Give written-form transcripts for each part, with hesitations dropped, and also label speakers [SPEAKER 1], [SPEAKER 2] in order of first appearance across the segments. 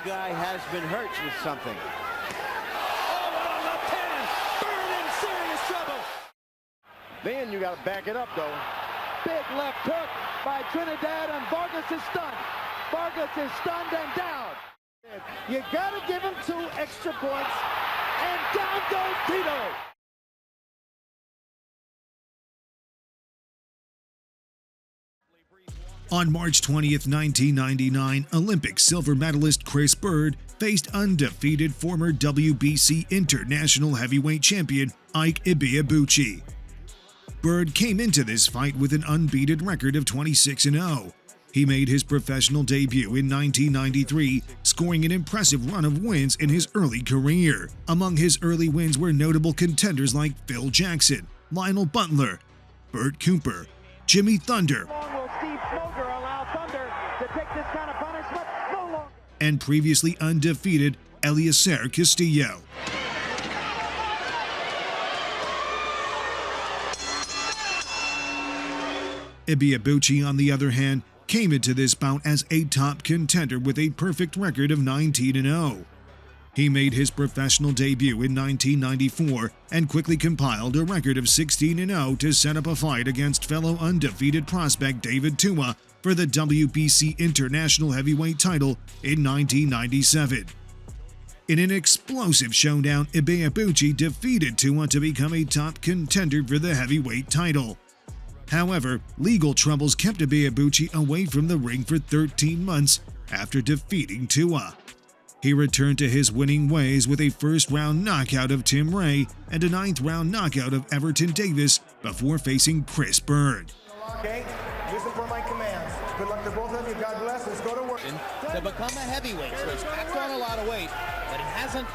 [SPEAKER 1] guy has been hurt with something.
[SPEAKER 2] Oh, what a left hand! Byrd in serious trouble.
[SPEAKER 3] Then you got to back it up, though.
[SPEAKER 4] Big left hook by Trinidad, and Vargas is stunned. Vargas is stunned and down. You got to give him 2 extra points, and down goes Tito.
[SPEAKER 5] On March 20th, 1999, Olympic silver medalist Chris Byrd faced undefeated former WBC International Heavyweight Champion Ibeabuchi. Byrd came into this fight with an unbeaten record of 26-0. He made his professional debut in 1993, scoring an impressive run of wins in his early career. Among his early wins were notable contenders like Phil Jackson, Lionel Butler, Bert Cooper, Jimmy Thunder, and previously undefeated Eliezer Castillo. Ibeabuchi, on the other hand, came into this bout as a top contender with a perfect record of 19-0. He made his professional debut in 1994 and quickly compiled a record of 16-0 to set up a fight against fellow undefeated prospect David Tua for the WBC International Heavyweight title in 1997. In an explosive showdown, Ibeabuchi defeated Tua to become a top contender for the heavyweight title. However, legal troubles kept Ibeabuchi away from the ring for 13 months after defeating Tua. He returned to his winning ways with a first-round knockout of Tim Ray and a 9th-round knockout of Everton Davis before facing Chris Byrd.
[SPEAKER 6] Okay, listen for my commands. Good luck to both of you. God bless. Let's go to work.
[SPEAKER 1] To become a heavyweight, so he's packed on a lot of weight, but it hasn't.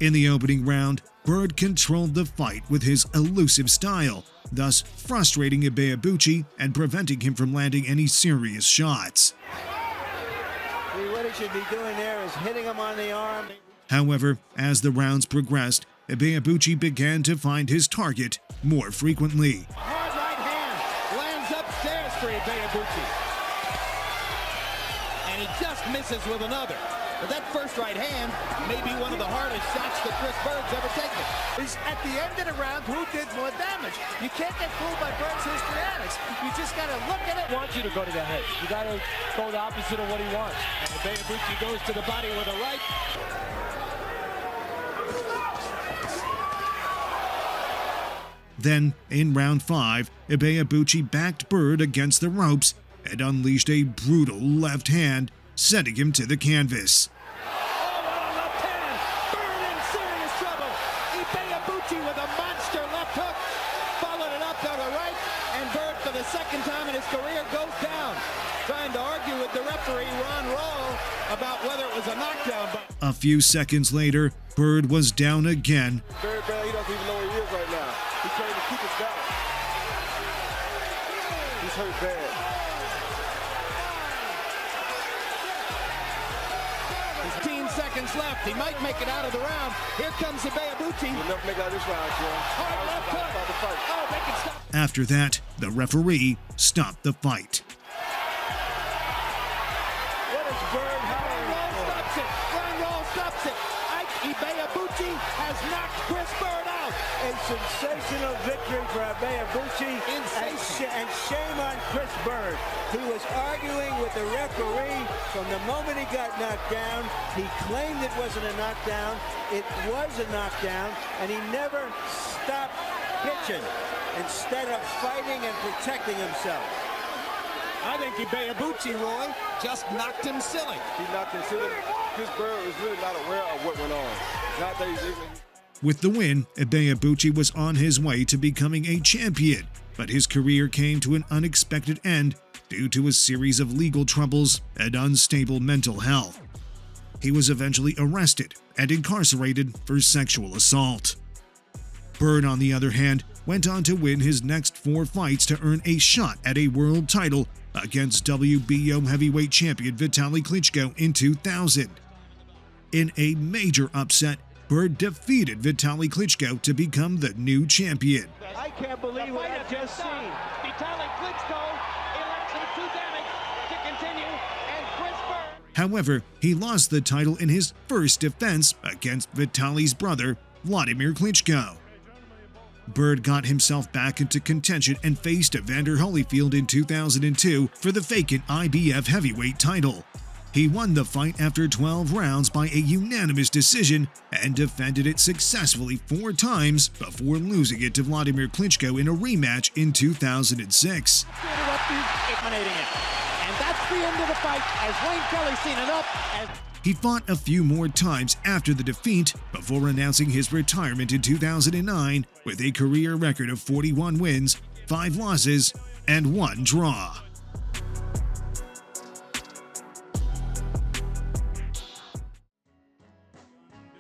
[SPEAKER 5] In the opening round, Byrd controlled the fight with his elusive style, thus frustrating Ibeabuchi and preventing him from landing any serious shots.
[SPEAKER 1] What he should be doing there is hitting him on the arm.
[SPEAKER 5] However, as the rounds progressed, Ibeabuchi began to find his target more frequently.
[SPEAKER 2] Hard right hand lands upstairs for Ibeabuchi. And he just misses with another. But that first right hand may be one of the hardest shots that Chris Byrd's ever taken.
[SPEAKER 4] Is at the end of the round, who did more damage? You can't get fooled by Byrd's histrionics. You just got to look at it.
[SPEAKER 7] He wants you to go to the head. You got to go the opposite of what he wants.
[SPEAKER 2] And Ibeabuchi goes to the body with a right.
[SPEAKER 5] Then, in round 5, Ibeabuchi backed Byrd against the ropes and unleashed a brutal left hand, sending him to the canvas.
[SPEAKER 2] Ibeabuchi with a monster left hook, followed it up to the right, and Byrd for the second time in his career goes down. Trying to argue with the referee, Ron Rawl, about whether it was a knockdown. But
[SPEAKER 5] A few seconds later, Byrd was down again.
[SPEAKER 3] Very bad. He doesn't even know where he is right now. He's trying to keep us down. He's hurt bad.
[SPEAKER 2] 15 seconds left. He might make it out of the round. Here comes Ibeabuchi.
[SPEAKER 3] He'll never make it out of this round, Jim.
[SPEAKER 2] Hard left hook. Oh, they can stop.
[SPEAKER 5] After that, the referee stopped the fight.
[SPEAKER 4] What is Byrd
[SPEAKER 2] Ron Rawl stops it. Ron Rawl stops it. Ibeabuchi has knocked Chris Byrd out.
[SPEAKER 4] A sensational victory for Ibeabuchi, and shame on Chris Byrd. He was arguing with the referee from the moment he got knocked down. He claimed it wasn't a knockdown. It was a knockdown, and he never stopped pitching instead of fighting and protecting himself.
[SPEAKER 2] I think Ibeabuchi, Roy, just knocked him silly.
[SPEAKER 3] He knocked him silly. Chris Byrd was really not aware of what went on. Not that he's even...
[SPEAKER 5] With the win, Ibeabuchi was on his way to becoming a champion, but his career came to an unexpected end due to a series of legal troubles and unstable mental health. He was eventually arrested and incarcerated for sexual assault. Byrd, on the other hand, went on to win his next 4 fights to earn a shot at a world title against WBO heavyweight champion Vitaly Klitschko in 2000. In a major upset, Byrd defeated Vitaly Klitschko to become the new champion.
[SPEAKER 4] I can't believe what I've just seen.
[SPEAKER 7] Vitaly Klitschko elects with 2 damage to continue, and Chris Byrd
[SPEAKER 5] However, he lost the title in his first defense against Vitaly's brother, Vladimir Klitschko. Byrd got himself back into contention and faced Evander Holyfield in 2002 for the vacant IBF heavyweight title. He won the fight after 12 rounds by a unanimous decision and defended it successfully 4 times before losing it to Vladimir Klitschko in a rematch in 2006.
[SPEAKER 7] And that's the end of the fight as Wayne Kelly's seen enough.
[SPEAKER 5] He fought a few more times after the defeat before announcing his retirement in 2009 with a career record of 41 wins, 5 losses, and 1 draw.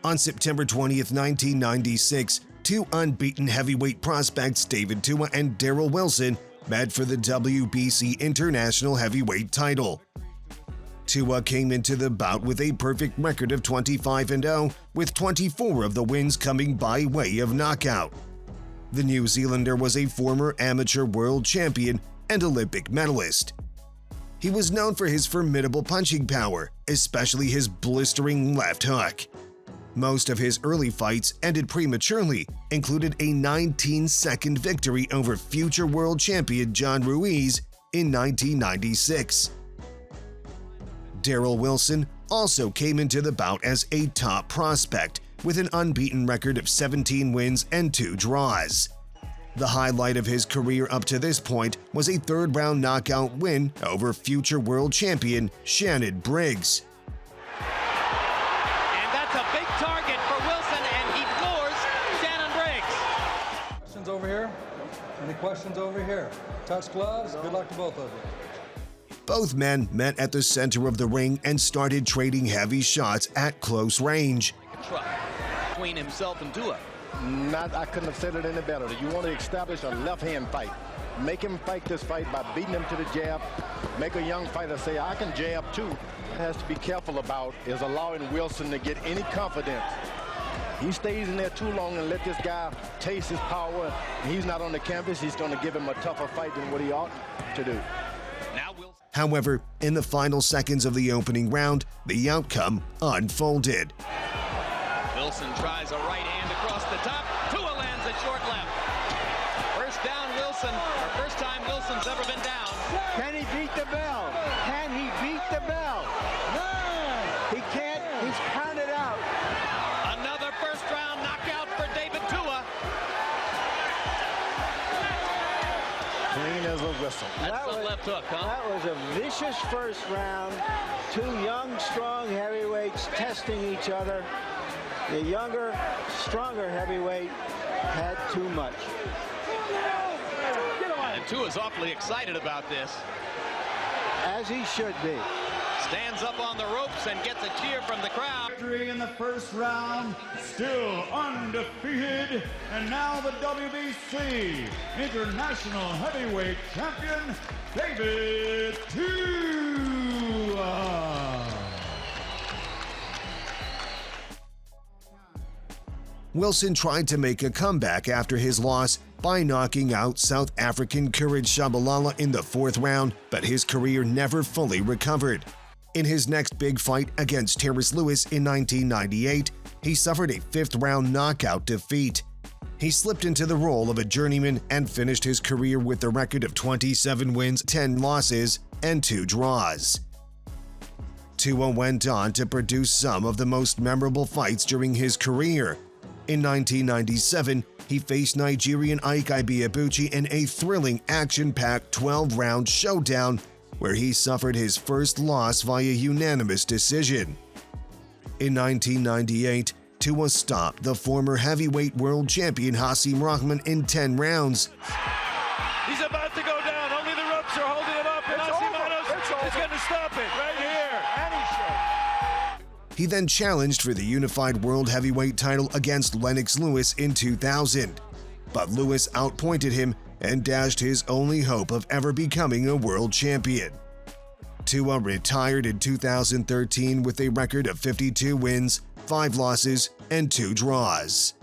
[SPEAKER 5] On September 20th, 1996, 2 unbeaten heavyweight prospects David Tua and Darrell Wilson met for the WBC International Heavyweight title. Tua came into the bout with a perfect record of 25-0, with 24 of the wins coming by way of knockout. The New Zealander was a former amateur world champion and Olympic medalist. He was known for his formidable punching power, especially his blistering left hook. Most of his early fights ended prematurely, included a 19-second victory over future world champion John Ruiz in 1996. Darrell Wilson also came into the bout as a top prospect with an unbeaten record of 17 wins and 2 draws. The highlight of his career up to this point was a third-round knockout win over future world champion Shannon Briggs.
[SPEAKER 2] A big target for Wilson, and he floors Shannon Briggs.
[SPEAKER 8] Questions over here? Any questions over here? Touch gloves. Good luck to both of you.
[SPEAKER 5] Both men met at the center of the ring and started trading heavy shots at close range.
[SPEAKER 2] Between himself and Tua.
[SPEAKER 9] I couldn't have said it any better. You want to establish a left-hand fight. Make him fight this fight by beating him to the jab. Make a young fighter say, I can jab too. Has to be careful about is allowing Wilson to get any confidence. He stays in there too long and let this guy taste his power. He's not on the canvas. He's going to give him a tougher fight than what he ought to do.
[SPEAKER 5] However, in the final seconds of the opening round, the outcome unfolded.
[SPEAKER 2] Wilson tries a right hand across the top. Tua lands a short left. First down, Wilson. Or first time Wilson's ever been down.
[SPEAKER 4] Can he beat the bell? Can he beat the bell? No! He can't. He's counted out.
[SPEAKER 2] Another first round knockout for David Tua.
[SPEAKER 9] Clean as a whistle.
[SPEAKER 2] That's the left hook, huh?
[SPEAKER 4] That was a vicious first round. 2 young, strong heavyweights testing each other. The younger, stronger heavyweight had too much.
[SPEAKER 2] And Tua's awfully excited about this.
[SPEAKER 4] As he should be.
[SPEAKER 2] Stands up on the ropes and gets a cheer from the crowd.
[SPEAKER 10] Victory in the first round, still undefeated, and now the WBC International Heavyweight Champion, David Tua.
[SPEAKER 5] Wilson tried to make a comeback after his loss by knocking out South African Courage Shabalala in the 4th round, but his career never fully recovered. In his next big fight against Terrence Lewis in 1998, he suffered a 5th-round knockout defeat. He slipped into the role of a journeyman and finished his career with a record of 27 wins, 10 losses, and 2 draws. Tua went on to produce some of the most memorable fights during his career. In 1997, he faced Nigerian Ike Ibeabuchi in a thrilling, action-packed 12-round showdown where he suffered his first loss via unanimous decision. In 1998, Tua stopped the former heavyweight world champion Hasim Rahman in 10 rounds.
[SPEAKER 10] He's about to go down. Only the ropes are holding him up, and Hasim is going to stop it right here. And he should.
[SPEAKER 5] He then challenged for the unified world heavyweight title against Lennox Lewis in 2000, but Lewis outpointed him and dashed his only hope of ever becoming a world champion. Tua retired in 2013 with a record of 52 wins, 5 losses, and 2 draws.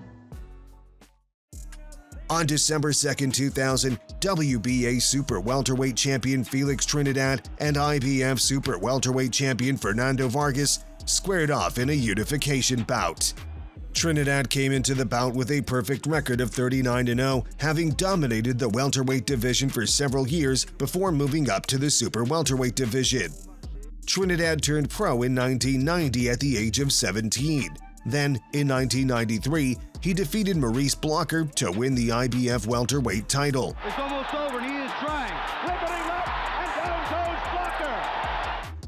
[SPEAKER 5] On December 2, 2000, WBA Super Welterweight Champion Felix Trinidad and IBF Super Welterweight Champion Fernando Vargas squared off in a unification bout. Trinidad came into the bout with a perfect record of 39-0, having dominated the welterweight division for several years before moving up to the Super Welterweight division. Trinidad turned pro in 1990 at the age of 17. Then, in 1993, he defeated Maurice Blocker to win the IBF welterweight title.
[SPEAKER 10] It's almost over, and he is trying. Ripping up, and down goes Blocker.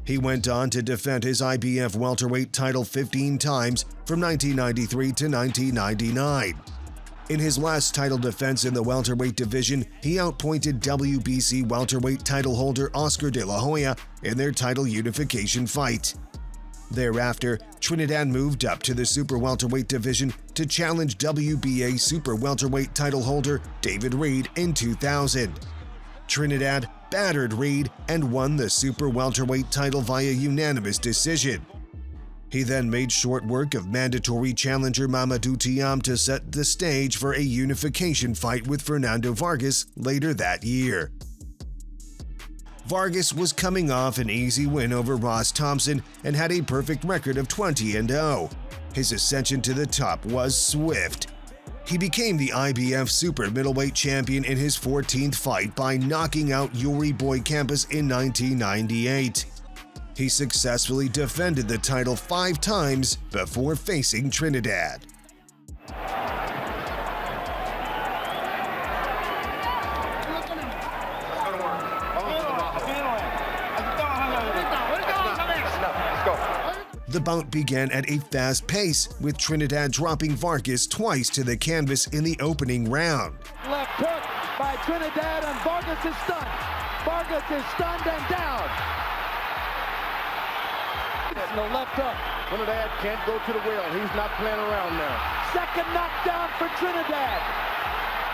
[SPEAKER 5] He went on to defend his IBF welterweight title 15 times from 1993 to 1999. In his last title defense in the welterweight division, he outpointed WBC welterweight title holder Oscar De La Hoya in their title unification fight. Thereafter, Trinidad moved up to the super welterweight division to challenge WBA super welterweight title holder David Reed in 2000. Trinidad battered Reed and won the super welterweight title via unanimous decision. He then made short work of mandatory challenger Mamadou Thiam to set the stage for a unification fight with Fernando Vargas later that year. Vargas was coming off an easy win over Ross Thompson and had a perfect record of 20-0. His ascension to the top was swift. He became the IBF Super Middleweight Champion in his 14th fight by knocking out Yuri Boy Campos in 1998. He successfully defended the title 5 times before facing Trinidad. The bout began at a fast pace, with Trinidad dropping Vargas twice to the canvas in the opening round.
[SPEAKER 2] Left hook by Trinidad, and Vargas is stunned. Vargas is stunned and down. The left hook.
[SPEAKER 9] Trinidad can't go to the well. He's not playing around now.
[SPEAKER 2] Second knockdown for Trinidad.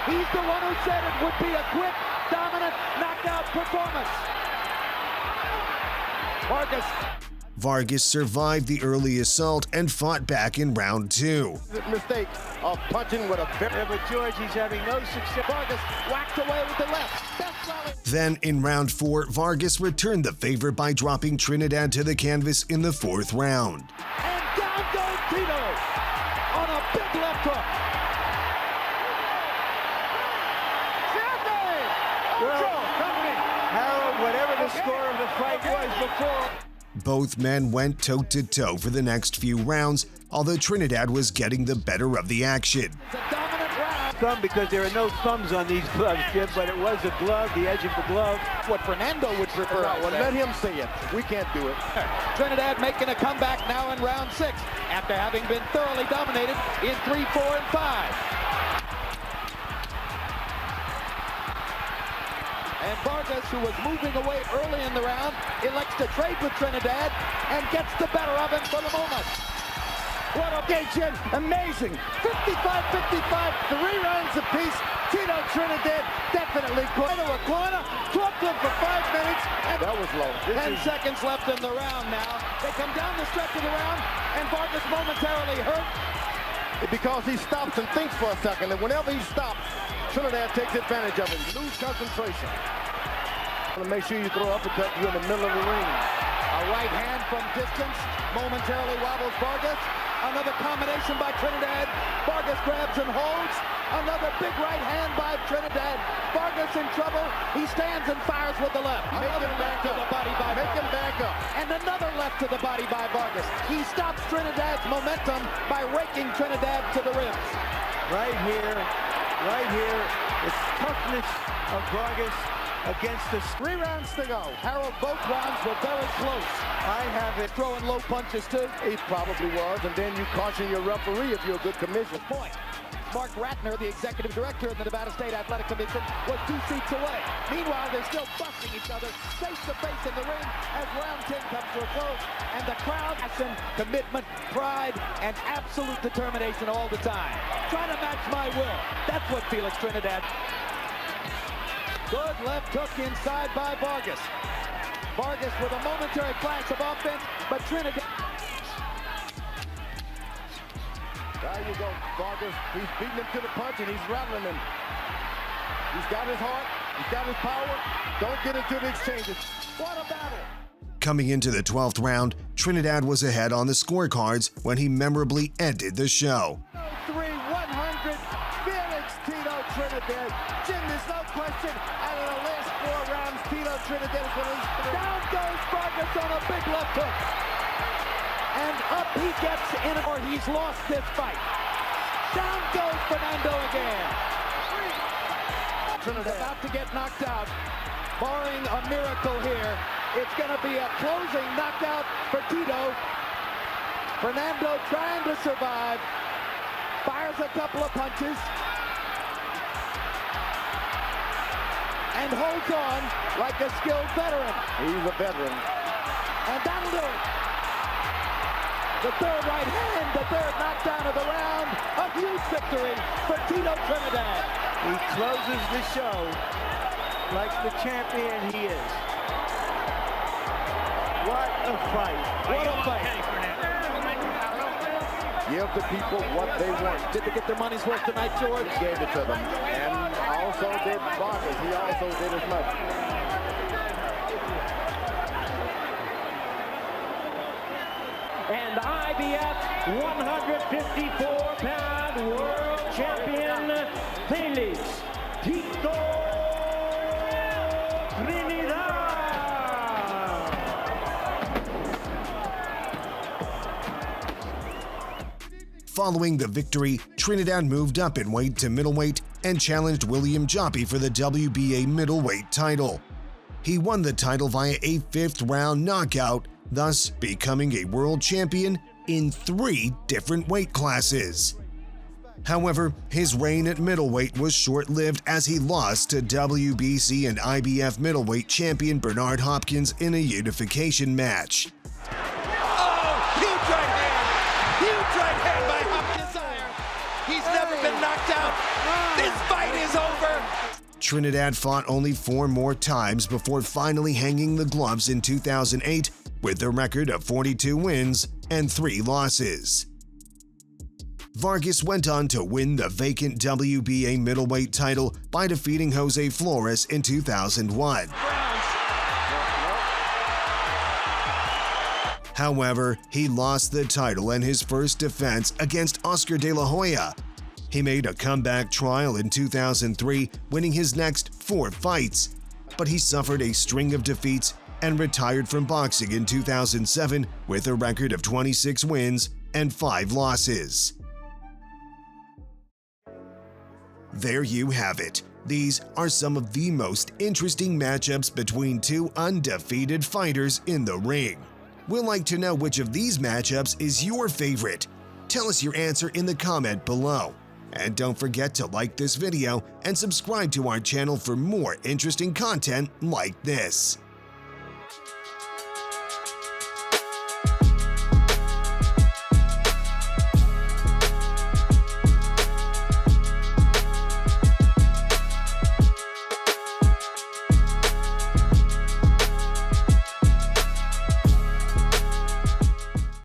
[SPEAKER 2] He's the one who said it would be a quick, dominant knockout performance.
[SPEAKER 5] Vargas survived the early assault and fought back in round 2.
[SPEAKER 9] Mistake of punching with a very...
[SPEAKER 1] Yeah, but George, he's having no success.
[SPEAKER 2] Vargas whacked away with the left.
[SPEAKER 5] Then, in round 4, Vargas returned the favor by dropping Trinidad to the canvas in the 4th round.
[SPEAKER 2] And down goes Tito on a big left hook.
[SPEAKER 1] Harold, whatever the score of the fight was before.
[SPEAKER 5] Both men went toe-to-toe for the next few rounds, although Trinidad was getting the better of the action.
[SPEAKER 1] Thumb, because there are no thumbs on these gloves, Jim, but it was a glove, the edge of the glove.
[SPEAKER 2] What Fernando would prefer.
[SPEAKER 9] Well, let him say it. We can't do it.
[SPEAKER 2] Trinidad making a comeback now in round 6, after having been thoroughly dominated in 3, 4, and 5. And Vargas, who was moving away early in the round, elects to trade with Trinidad and gets the better of him for the moment. What a game, Jim. Amazing. 55-55, 3 rounds apiece. Tito Trinidad definitely corner to a corner. Talked him for 5 minutes. And
[SPEAKER 9] that was low.
[SPEAKER 2] 10 seconds left in the round now. They come down the stretch of the round, and Vargas momentarily hurt.
[SPEAKER 9] Because he stops and thinks for a second, and whenever he stops, Trinidad takes advantage of it. Lose concentration. Make sure you throw uppercut. You're in the middle of the ring.
[SPEAKER 2] A right hand from distance momentarily wobbles Vargas. Another combination by Trinidad. Vargas grabs and holds. Another big right hand by Trinidad. Vargas in trouble. He stands and fires with the left. Another left to the body by Vargas.
[SPEAKER 9] Make him back up.
[SPEAKER 2] And another left to the body by Vargas. He stops Trinidad's momentum by raking Trinidad to the ribs.
[SPEAKER 1] Right here, the toughness of Vargas against the
[SPEAKER 2] 3 rounds to go. Harold, both rounds were very close.
[SPEAKER 1] I have it
[SPEAKER 2] throwing low punches too.
[SPEAKER 9] He probably was, and then you caution your referee if you're a good commissioner.
[SPEAKER 2] Point. Mark Ratner, the executive director of the Nevada State Athletic Commission, was 2 seats away. Meanwhile, they're still busting each other face to face in the ring as round 10 comes to a close. And the crowd, action, commitment, pride, and absolute determination all the time. Trying to match my will. That's what Felix Trinidad. Good left hook inside by Vargas. Vargas with a momentary flash of offense, but Trinidad.
[SPEAKER 9] There you go, Vargas. He's beating him to the punch, and he's rattling him. He's got his heart. He's got his power. Don't get into the exchanges. What a battle!
[SPEAKER 5] Coming into the 12th round, Trinidad was ahead on the scorecards when he memorably ended the show.
[SPEAKER 9] 3-100, Felix Tito Trinidad. Jim, there's no question, out of the last 4 rounds, Tito Trinidad is released.
[SPEAKER 2] Down goes Vargas on a big left hook. And up he gets in, or he's lost this fight. Down goes Fernando again. Trinidad about to get knocked out. Barring a miracle here, it's going to be a closing knockout for Tito. Fernando trying to survive. Fires a couple of punches. And holds on like a skilled veteran.
[SPEAKER 9] He's a veteran.
[SPEAKER 2] And that'll do it. The third right hand, the third knockdown of the round. A huge victory for Tito Trinidad.
[SPEAKER 1] He closes the show like the champion he is. What a fight.
[SPEAKER 2] What a fight.
[SPEAKER 9] Give the people what they want.
[SPEAKER 2] Did they get their money's worth tonight, George?
[SPEAKER 9] He gave it to them. And also did Vargas. He also did as much.
[SPEAKER 7] And IBF 154-pound world champion, Felix Tito Trinidad.
[SPEAKER 5] Following the victory, Trinidad moved up in weight to middleweight and challenged William Joppy for the WBA middleweight title. He won the title via a 5th-round knockout, thus becoming a world champion in 3 different weight classes. However, his reign at middleweight was short-lived as he lost to WBC and IBF middleweight champion Bernard Hopkins in a unification match.
[SPEAKER 10] Huge right hand! Huge right hand by Hopkins. He's never been knocked out. This fight is over.
[SPEAKER 5] Trinidad fought only 4 more times before finally hanging the gloves in 2008 with a record of 42 wins and 3 losses. Vargas went on to win the vacant WBA middleweight title by defeating Jose Flores in 2001. However, he lost the title in his first defense against Oscar De La Hoya. He made a comeback trial in 2003, winning his next 4 fights, but he suffered a string of defeats and retired from boxing in 2007 with a record of 26 wins and 5 losses. There you have it. These are some of the most interesting matchups between 2 undefeated fighters in the ring. We'd like to know which of these matchups is your favorite. Tell us your answer in the comment below. And don't forget to like this video and subscribe to our channel for more interesting content like this.